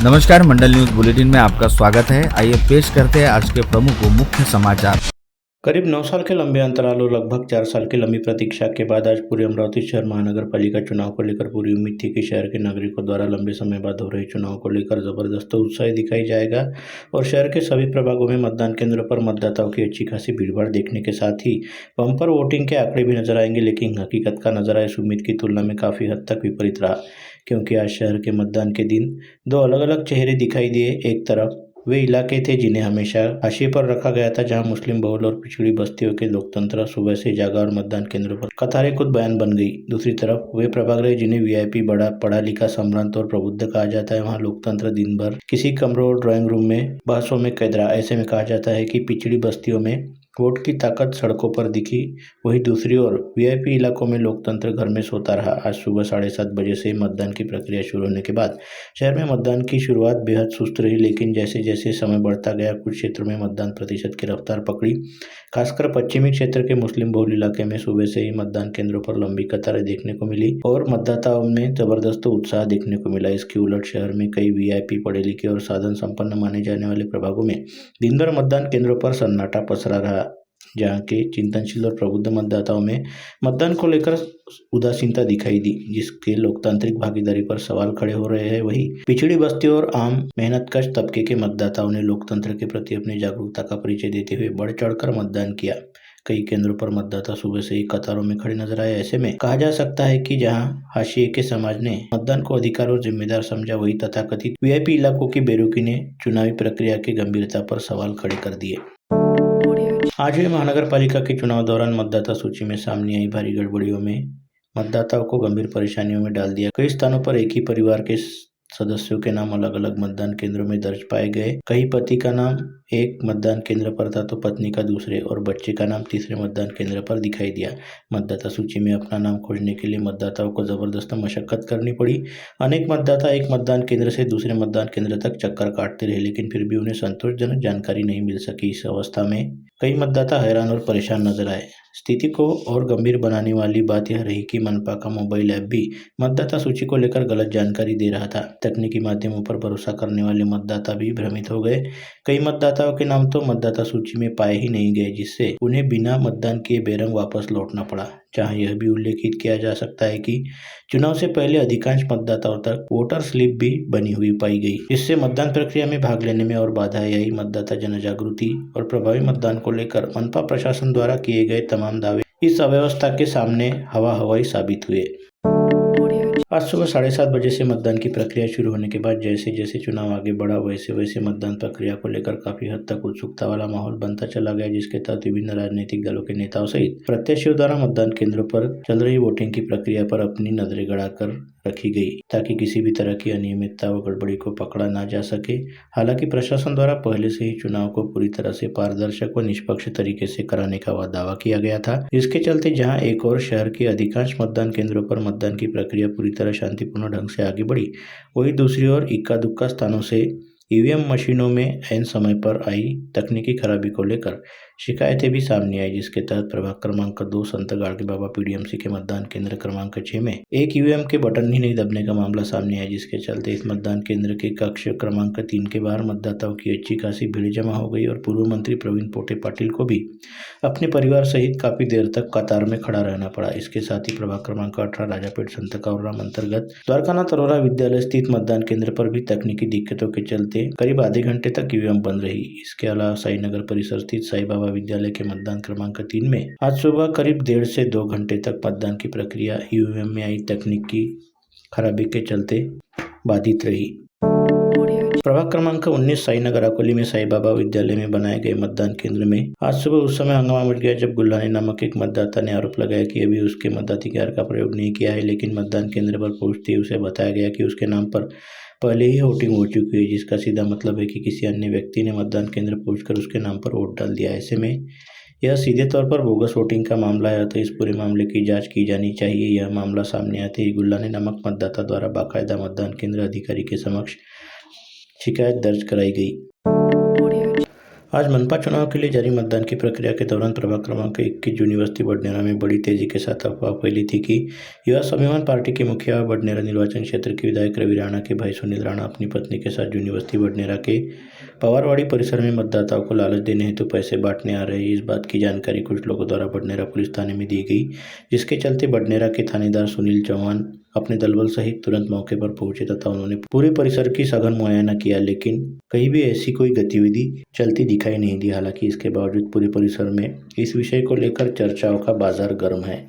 नमस्कार, मंडल news bulletin में आपका स्वागत है। आइए पेश करते हैं आज के प्रमुख व मुख्य समाचार। करीब 9 साल के लंबे अंतराल और लगभग 4 साल की लंबी प्रतीक्षा के बाद आज पूरे अमरावती शहर महानगर पालिका चुनाव को लेकर पूरी उम्मीद थी कि शहर के नागरिकों द्वारा लंबे समय बाद हो रहे चुनाव को लेकर जबरदस्त उत्साह दिखाई जाएगा और शहर के सभी प्रभागों में मतदान केंद्रों पर मतदाताओं की अच्छी खासी भीड़भाड़ देखने के साथ ही बम्पर वोटिंग के आंकड़े भी नजर आएंगे। लेकिन हकीकत का नजारा इस उम्मीद की तुलना में काफ़ी हद तक विपरीत रहा, क्योंकि आज शहर के मतदान के दिन दो अलग अलग चेहरे दिखाई दिए। एक तरफ वे इलाके थे जिन्हें हमेशा हाशिए पर रखा गया था, जहां मुस्लिम बहुल और पिछड़ी बस्तियों के लोकतंत्र सुबह से जागा और मतदान केंद्रों पर कतारें खुद बयान बन गई। दूसरी तरफ वे प्रभाग रहे जिन्हें वीआईपी बड़ा पढ़ा लिखा संभ्रांत और प्रबुद्ध कहा जाता है। वहां लोकतंत्र दिन भर किसी कमरों और ड्राइंग रूम में बहसों में कैद रहा। ऐसे में कहा जाता है कि पिछड़ी बस्तियों में वोट की ताकत सड़कों पर दिखी, वहीं दूसरी ओर वीआईपी इलाकों में लोकतंत्र घर में सोता रहा। आज सुबह 7:30 बजे से मतदान की प्रक्रिया शुरू होने के बाद शहर में मतदान की शुरुआत बेहद सुस्त रही, लेकिन जैसे जैसे समय बढ़ता गया कुछ क्षेत्रों में मतदान प्रतिशत की रफ्तार पकड़ी। खासकर पश्चिमी क्षेत्र के मुस्लिम बहुल इलाके में सुबह से ही मतदान केंद्रों पर लंबी कतारें देखने को मिली और मतदाताओं में जबरदस्त उत्साह देखने को मिला। इसके उलट शहर में कई वीआईपी पढ़े लिखे और साधन संपन्न माने जाने वाले प्रभागों में दिन भर मतदान केंद्रों पर सन्नाटा पसरा रहा, जहां के चिंतनशील और प्रबुद्ध मतदाताओं में मतदान को लेकर उदासीनता दिखाई दी, जिसके लोकतांत्रिक भागीदारी पर सवाल खड़े हो रहे हैं। वहीं पिछड़ी बस्तियों और आम मेहनतकश तबके के मतदाताओं ने लोकतंत्र के प्रति अपनी जागरूकता का परिचय देते हुए बढ़ चढ़कर मतदान किया। कई केंद्रों पर मतदाता सुबह से ही कतारों में खड़े नजर आए। ऐसे में कहा जा सकता है कि जहां हाशिए के समाज ने मतदान को अधिकार और जिम्मेदार समझा, वही तथाकथित वीआईपी इलाकों की बेरुखी ने चुनावी प्रक्रिया की गंभीरता पर सवाल खड़े कर दिए। आज हुए महानगर पालिका के चुनाव दौरान मतदाता सूची में सामने आई भारी गड़बड़ियों में मतदाताओं को गंभीर परेशानियों में डाल दिया। कई स्थानों पर एक ही परिवार के सदस्यों के नाम अलग अलग मतदान केंद्रों में दर्ज पाए गए। कहीं पति का नाम एक मतदान केंद्र पर था तो पत्नी का दूसरे और बच्चे का नाम तीसरे मतदान केंद्र पर दिखाई दिया। मतदाता सूची में अपना नाम खोजने के लिए मतदाताओं को जबरदस्त मशक्कत करनी पड़ी। अनेक मतदाता एक मतदान केंद्र से दूसरे मतदान केंद्र तक चक्कर काटते रहे, लेकिन फिर भी उन्हें संतोषजनक जानकारी नहीं मिल सकी। इस अवस्था में कई मतदाता हैरान और परेशान नजर आए। स्थिति को और गंभीर बनाने वाली बात यह रही कि मनपा का मोबाइल ऐप भी मतदाता सूची को लेकर गलत जानकारी दे रहा था। तकनीकी माध्यमों पर भरोसा करने वाले मतदाता भी भ्रमित हो गए। कई मतदाताओं के नाम तो मतदाता सूची में पाए ही नहीं गए, जिससे उन्हें बिना मतदान किए बेरंग वापस लौटना पड़ा। जहां यह भी उल्लेखित किया जा सकता है कि चुनाव से पहले अधिकांश मतदाताओं तक वोटर स्लिप भी बनी हुई पाई गई, जिससे मतदान प्रक्रिया में भाग लेने में और बाधाएं आई। मतदाता जनजागृति और प्रभावी मतदान को लेकर मनपा प्रशासन द्वारा किए गए तमाम दावे इस अव्यवस्था के सामने हवा हवाई साबित हुए। आज सुबह 7:30 बजे से मतदान की प्रक्रिया शुरू होने के बाद जैसे जैसे चुनाव आगे बढ़ा वैसे वैसे मतदान प्रक्रिया को लेकर काफी हद तक उत्सुकता वाला माहौल बनता चला गया, जिसके तहत विभिन्न राजनीतिक दलों के नेताओं सहित प्रत्याशियों द्वारा मतदान केंद्रों पर चल रही वोटिंग की प्रक्रिया पर अपनी नजरें गड़ाकर रखी गई, ताकि किसी भी तरह की अनियमितता व गड़बड़ी को पकड़ा ना जा सके। हालांकि प्रशासन द्वारा पहले से ही चुनाव को पूरी तरह से पारदर्शक व निष्पक्ष तरीके से कराने का दावा किया गया था, जिसके चलते जहां एक और शहर के अधिकांश मतदान केंद्रों पर मतदान की प्रक्रिया पूरी तरह शांतिपूर्ण ढंग से आगे बढ़ी, वहीं दूसरी ओर इक्का दुक्का स्थानों से ईवीएम मशीनों में ऐन समय पर आई तकनीकी खराबी को लेकर शिकायतें भी सामने आई, जिसके तहत प्रभाग क्रमांक 2 संत गाड़गे बाबा पीडीएमसी के मतदान केंद्र क्रमांक 6 में एक ईवीएम के बटन ही नहीं दबने का मामला सामने आया, जिसके चलते इस मतदान केंद्र के कक्ष क्रमांक 3 के बाहर मतदाताओं की अच्छी खासी भीड़ जमा हो गई और पूर्व मंत्री प्रवीण पोटे पाटिल को भी अपने परिवार सहित काफी देर तक कतार में खड़ा रहना पड़ा। इसके साथ ही प्रभाग क्रमांक 18 राजापेट संत कावराम अंतर्गत द्वारकानाथ अरोरा विद्यालय स्थित मतदान केंद्र पर भी तकनीकी दिक्कतों के चलते करीब आधे घंटे तक ईवीएम बंद रही। इसके अलावा साई नगर परिसर स्थित साई बाबा विद्यालय के मतदान क्रमांक 3 में आज सुबह करीब 1.5 से 2 घंटे तक मतदान की प्रक्रिया ईवीएम में आई तकनीकी खराबी के चलते बाधित रही। प्रभाग क्रमांक 19 साई नगर अकोली में साई बाबा विद्यालय में बनाए गए मतदान केंद्र में आज सुबह उस समय हंगामा मच गया जब गुल्लानी नामक एक मतदाता ने आरोप लगाया कि अभी उसके मताधिकार का प्रयोग नहीं किया है, लेकिन मतदान केंद्र पर पहुंचते ही उसे बताया गया कि उसके नाम पर पहले ही वोटिंग हो चुकी है, जिसका सीधा मतलब है कि किसी अन्य व्यक्ति ने मतदान केंद्र पहुंचकर उसके नाम पर वोट डाल दिया। ऐसे में यह सीधे तौर पर बोगस वोटिंग का मामला है, तो इस पूरे मामले की जांच की जानी चाहिए। यह मामला सामने आते ही गुल्लानी नामक मतदाता द्वारा बाकायदा मतदान केंद्र अधिकारी के समक्ष शिकायत दर्ज कराई गई। आज मनपा चुनाव के लिए जारी मतदान की प्रक्रिया के दौरान प्रभाग क्रमांक 21 जून यूनिवर्सिटी बडनेरा में बड़ी तेजी के साथ अफवाह फैली थी कि युवा स्वाभिमान पार्टी के मुखिया व बडनेरा निर्वाचन क्षेत्र के विधायक रवि राणा के भाई सुनील राणा अपनी पत्नी के साथ यूनिवर्सिटी बडनेरा के पवारवाड़ी परिसर में मतदाताओं को लालच देने हेतु पैसे बांटने आ रहे हैं। इस बात की जानकारी कुछ लोगों द्वारा बडनेरा पुलिस थाने में दी गई, जिसके चलते बडनेरा के थानेदार सुनील चौहान अपने दलबल सहित तुरंत मौके पर पहुंचे तथा उन्होंने पूरे परिसर की सघन मुआयना किया, लेकिन कहीं भी ऐसी कोई गतिविधि चलती दिखाई नहीं दी। हालांकि इसके बावजूद पूरे परिसर में इस विषय को लेकर चर्चाओं का बाजार गर्म है।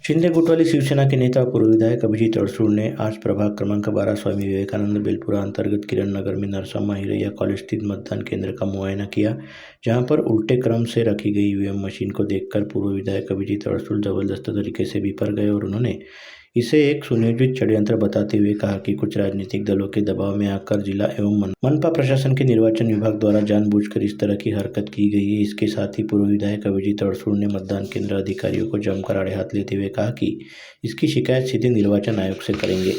शिंदे गुट वाली शिवसेना के नेता और पूर्व विधायक अभिजीत अड़सूड़ ने आज प्रभाग क्रमांक 12 स्वामी विवेकानंद बेलपुरा अंतर्गत किरण नगर में नरसम्मा हिरैया कॉलेज स्थित मतदान केंद्र का मुआयना किया, जहां पर उल्टे क्रम से रखी गई ईवीएम मशीन को देखकर पूर्व विधायक अभिजीत अड़सूड़ जबरदस्त तरीके से बिफर गए और उन्होंने इसे एक सुनियोजित षड्यंत्र बताते हुए कहा कि कुछ राजनीतिक दलों के दबाव में आकर जिला एवं मनपा प्रशासन के निर्वाचन विभाग द्वारा जानबूझकर इस तरह की हरकत की गई है। इसके साथ ही पूर्व विधायक अभिजीत अड़सूड़ ने मतदान केंद्र अधिकारियों को जमकर आड़े हाथ लेते हुए कहा कि इसकी शिकायत सीधे निर्वाचन आयोग से करेंगे।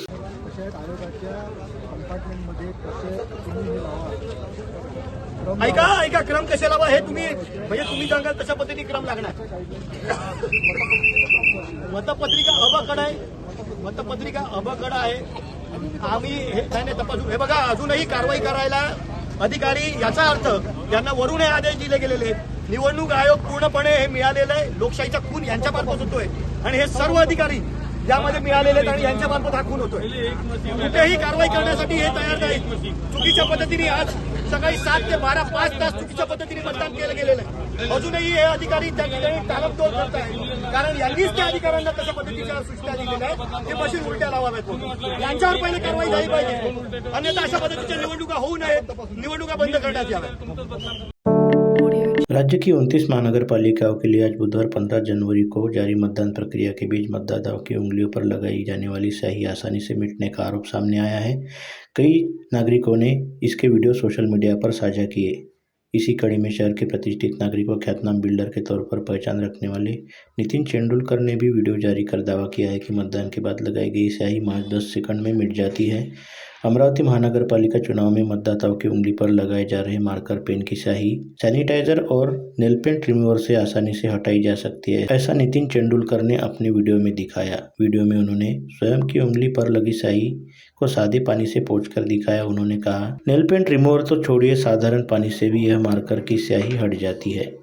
ऐका क्रम कसे लावा हे तुम्ही म्हणजे तुम्ही सांगाल तशा पद्धतीने क्रम लागणार। मतपत्रिका अबकड आहे आम्ही हे त्याने तपासून हे बघा अजूनही कारवाई करायला अधिकारी, याचा अर्थ यांना वरून हे आदेश दिले गेलेले आहेत। निवडणूक आयोग पूर्णपणे हे मिळालेलं आहे, लोकशाहीचा खून यांच्या मार्फत होतोय आणि हे सर्व अधिकारी यामध्ये मिळालेले आहेत आणि यांच्या मार्फत हा खून होतोय। कुठेही कारवाई करण्यासाठी हे तयार नाहीत। चुकीच्या पद्धतीने आज सकाळी 7 ते 12 5 तास चुकीच्या पद्धतीने मतदान केलं गेलेलं आहे। अजूनही हे अधिकारी त्या ठिकाणी तालमतोड करत आहेत, कारण यांनीच त्या अधिकाऱ्यांना तशा पद्धतीच्या सूचना दिलेल्या आहेत ते मशीन उलट्या लावाव्यात म्हणून। यांच्यावर पहिले कारवाई झाली पाहिजे, अन्यथा अशा पद्धतीच्या निवडणुका होऊ नयेत, निवडणुका बंद करण्यात याव्यात। राज्य की 29 महानगर पालिकाओं के लिए आज बुधवार 15 जनवरी को जारी मतदान प्रक्रिया के बीच मतदाताओं की उंगलियों पर लगाई जाने वाली स्याही आसानी से मिटने का आरोप सामने आया है। कई नागरिकों ने इसके वीडियो सोशल मीडिया पर साझा किए। इसी कड़ी में शहर के प्रतिष्ठित नागरिक व ख्यातनाम बिल्डर के तौर पर पहचान रखने वाले नितिन चेंडुलकर ने भी वीडियो जारी कर दावा किया है कि मतदान के बाद लगाई गई स्याही महज 10 सेकंड में मिट जाती है। अमरावती महानगर पालिका चुनाव में मतदाताओं की उंगली पर लगाए जा रहे मार्कर पेन की स्याही सैनिटाइजर और नेल पेंट रिमूवर से आसानी से हटाई जा सकती है, ऐसा नितिन चेंडुलकर ने अपने वीडियो में दिखाया। वीडियो में उन्होंने स्वयं की उंगली पर लगी स्याही को सादे पानी से पोंछकर दिखाया। उन्होंने कहा, नेल पेंट रिमूवर तो छोड़िए, साधारण पानी से भी यह मार्कर की स्याही हट जाती है।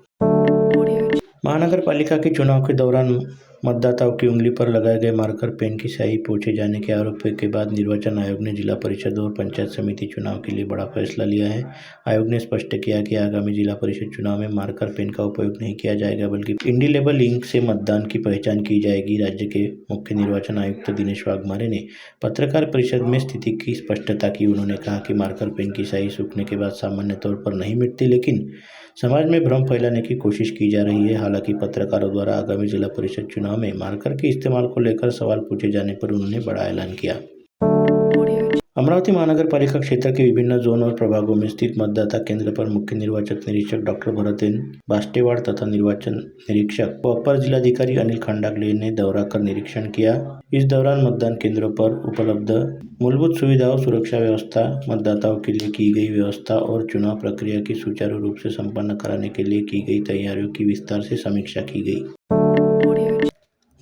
महानगर पालिका के चुनाव के दौरान मतदाताओं की उंगली पर लगाए गए मार्कर पेन की स्याही पोंछे जाने के आरोप के बाद निर्वाचन आयोग ने जिला परिषद और पंचायत समिति चुनाव के लिए बड़ा फैसला लिया है। आयोग ने स्पष्ट किया कि आगामी जिला परिषद चुनाव में मार्कर पेन का उपयोग नहीं किया जाएगा, बल्कि इंडिलेबल इंक से मतदान की पहचान की जाएगी। राज्य के मुख्य निर्वाचन आयुक्त दिनेश वाघमारे ने पत्रकार परिषद में स्थिति की स्पष्टता की। उन्होंने कहा कि मार्कर पेन की स्याही सूखने के बाद सामान्य तौर पर नहीं मिटती, लेकिन समाज में भ्रम फैलाने की कोशिश की जा रही है। हालांकि पत्रकारों द्वारा आगामी जिला परिषद चुनाव में मार्कर के इस्तेमाल को लेकर सवाल पूछे जाने पर उन्होंने बड़ा ऐलान किया। अमरावती महानगर पालिका क्षेत्र के विभिन्न जोन और प्रभागों में स्थित मतदाता केंद्र पर मुख्य निर्वाचन निरीक्षक डॉक्टर भरत एन बास्टेवाड़ तथा निर्वाचन निरीक्षक व अपर जिलाधिकारी अनिल खंडागले ने दौरा कर निरीक्षण किया। इस दौरान मतदान केंद्रों पर उपलब्ध मूलभूत सुविधाओं, सुरक्षा व्यवस्था, मतदाताओं के लिए की गई व्यवस्था और चुनाव प्रक्रिया की सुचारू रूप से संपन्न कराने के लिए की गई तैयारियों की विस्तार से समीक्षा की गई।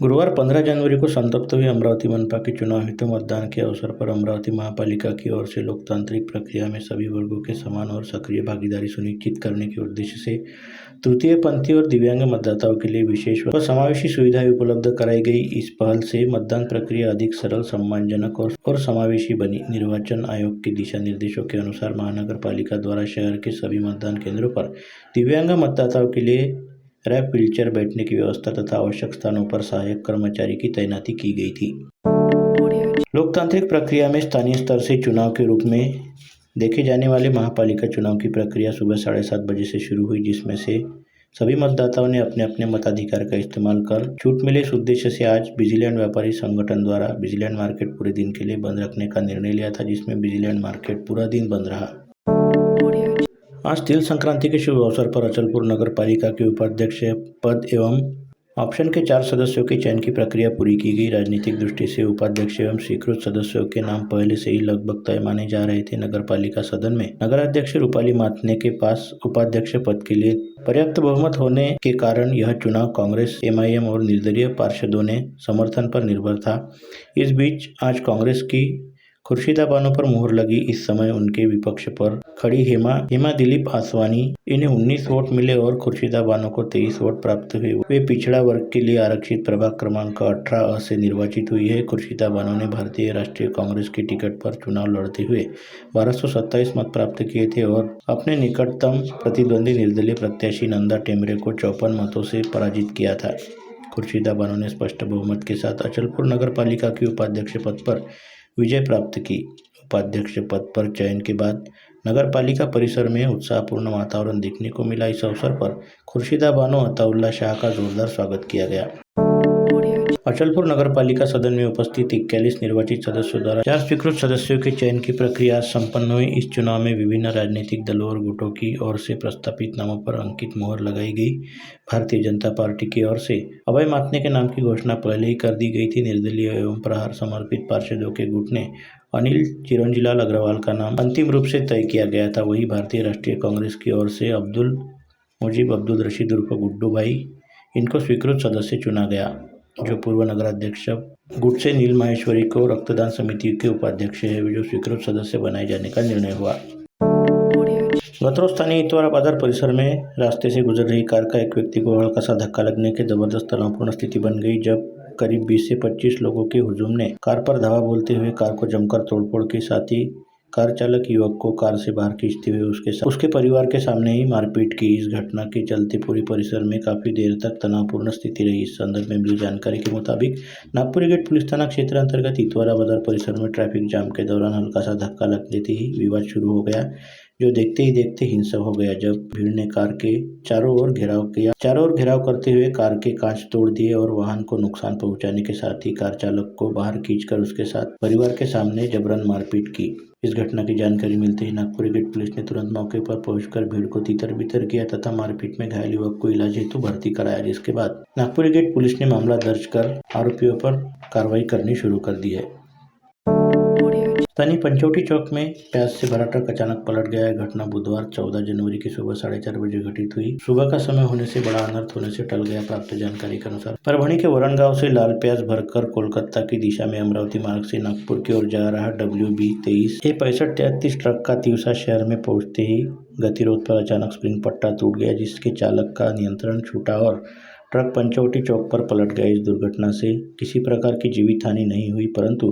गुरुवार 15 जनवरी को संतप्त हुए अमरावती मनपा के चुनाव हेतु मतदान के अवसर पर अमरावती महापालिका की ओर से लोकतांत्रिक प्रक्रिया में सभी वर्गों के समान और सक्रिय भागीदारी सुनिश्चित करने के उद्देश्य से तृतीय पंथी और दिव्यांग मतदाताओं के लिए विशेष व समावेशी सुविधाएं उपलब्ध कराई गई। इस पहल से मतदान प्रक्रिया अधिक सरल, सम्मानजनक और समावेशी बनी। निर्वाचन आयोग के दिशा निर्देशों के अनुसार महानगर पालिका द्वारा शहर के सभी मतदान केंद्रों पर दिव्यांग मतदाताओं के लिए रैप व्हीलचेयर बैठने की व्यवस्था तथा आवश्यक स्थानों पर सहायक कर्मचारी की तैनाती की गई थी। लोकतांत्रिक प्रक्रिया में स्थानीय स्तर से चुनाव के रूप में देखे जाने वाले महापालिका चुनाव की प्रक्रिया सुबह 7:30 बजे से शुरू हुई, जिसमें से सभी मतदाताओं ने अपने अपने मताधिकार का इस्तेमाल कर छूट मिले। इस उद्देश्य से आज बिजलीलैंड व्यापारी संगठन द्वारा बिजलीलैंड मार्केट पूरे दिन के लिए बंद रखने का निर्णय लिया था, जिसमें बिजलीलैंड मार्केट पूरा दिन बंद रहा। आज तिल संक्रांति के शुभ अवसर पर अचलपुर नगर पालिका के उपाध्यक्ष पद एवं ऑप्शन के 4 सदस्यों के चयन की प्रक्रिया पूरी की गई। राजनीतिक दृष्टि से उपाध्यक्ष एवं स्वीकृत सदस्यों के नाम पहले से ही लगभग तय माने जा रहे थे। नगर पालिका सदन में नगराध्यक्ष रूपाली मातने के पास उपाध्यक्ष पद के लिए पर्याप्त बहुमत होने के कारण यह चुनाव कांग्रेस, एमआईएम और निर्दलीय पार्षदों ने समर्थन पर निर्भर था। इस बीच आज कांग्रेस की खुर्शीदा बानो पर मुहर लगी। इस समय उनके विपक्ष पर खड़ी हेमा दिलीप आसवानी, इन्हें 19 वोट मिले और खुर्शीदा बानो को 23 वोट प्राप्त हुए। वे पिछड़ा वर्ग के लिए आरक्षित प्रभाग क्रमांक 18 से निर्वाचित हुई है। खुर्शीदा बानो ने भारतीय राष्ट्रीय कांग्रेस की टिकट पर चुनाव लड़ते हुए 1227 मत प्राप्त किए थे और अपने निकटतम प्रतिद्वंदी निर्दलीय प्रत्याशी नंदा टेमरे को 54 मतों से पराजित किया था। खुर्शीदा बानो ने स्पष्ट बहुमत के साथ अचलपुर नगर पालिका की उपाध्यक्ष पद पर विजय प्राप्त की। उपाध्यक्ष पद पर चयन के बाद नगर पालिका परिसर में उत्साहपूर्ण वातावरण देखने को मिला। इस अवसर पर खुर्शीदा बानो अताउल्ला शाह का जोरदार स्वागत किया गया। अचलपुर नगर पालिका सदन में उपस्थित 41 निर्वाचित सदस्यों द्वारा 4 स्वीकृत सदस्यों के चयन की प्रक्रिया संपन्न हुई। इस चुनाव में विभिन्न राजनीतिक दलों और गुटों की ओर से प्रस्तापित नामों पर अंकित मोहर लगाई गई। भारतीय जनता पार्टी की ओर से अभय मातने के नाम की घोषणा पहले ही कर दी गई थी। निर्दलीय एवं प्रहार समर्पित पार्षदों के गुट ने अनिल चिरंजीलाल अग्रवाल का नाम अंतिम रूप से तय किया गया था। वहीं भारतीय राष्ट्रीय कांग्रेस की ओर से अब्दुल मुजीब अब्दुल रशीद उर्फ गुड्डू भाई, इनको स्वीकृत सदस्य चुना गया, जो पूर्व नगराध्यक्ष गुट से नील माहेश्वरी को रक्तदान समिति के उपाध्यक्ष है, जो स्वीकृत सदस्य बनाए जाने का निर्णय हुआ। गत रोज स्थानीय इतवारा बाजार परिसर में रास्ते से गुजर रही कार का एक व्यक्ति को हल्का सा धक्का लगने के जबरदस्त तनावपूर्ण स्थिति बन गई, जब करीब 20 से 25 लोगों के हुजूम ने कार पर धावा बोलते हुए कार को जमकर तोड़फोड़ के साथ ही कार चालक युवक को कार से बाहर खींचते हुए उसके परिवार के सामने ही मारपीट की। इस घटना के चलते पूरी परिसर में काफी देर तक तनावपूर्ण स्थिति रही। इस संदर्भ में मिली जानकारी के मुताबिक नागपुरी गेट पुलिस थाना क्षेत्र अंतर्गत इतवारा बाजार परिसर में ट्रैफिक जाम के दौरान हल्का सा धक्का लगते ही विवाद शुरू हो गया, जो देखते ही देखते हिंसक हो गया। जब भीड़ ने कार के चारों ओर घेराव करते हुए कार के कांच तोड़ दिए और वाहन को नुकसान पहुंचाने के साथ ही कार चालक को बाहर खींचकर उसके साथ परिवार के सामने जबरन मारपीट की। इस घटना की जानकारी मिलते ही नागपुरी गेट पुलिस ने तुरंत मौके पर पहुंचकर भीड़ को तितर-बितर किया तथा मारपीट में घायल युवक को इलाज हेतु भर्ती कराया, जिसके बाद नागपुरी गेट पुलिस ने मामला दर्ज कर आरोपियों पर कार्रवाई करनी शुरू कर दी है। स्थानीय पंचवटी चौक में प्याज से भरा ट्रक अचानक पलट गया। यह घटना बुधवार 14 जनवरी की सुबह 4:30 बजे घटित हुई। सुबह का समय होने से बड़ा अनर्थ होने से टल गया। प्राप्त जानकारी के अनुसार परभणी के वरण गांव से लाल प्याज भरकर कोलकाता की दिशा में अमरावती मार्ग से नागपुर की ओर जा रहा WB23 6533 ट्रक का तिवसा शहर में पहुंचते ही गतिरोध पर अचानक स्प्रिंग पट्टा टूट गया, जिसके चालक का नियंत्रण छूटा और ट्रक पंचवटी चौक पर पलट गया। इस दुर्घटना से किसी प्रकार की जीवित हानि नहीं हुई, परंतु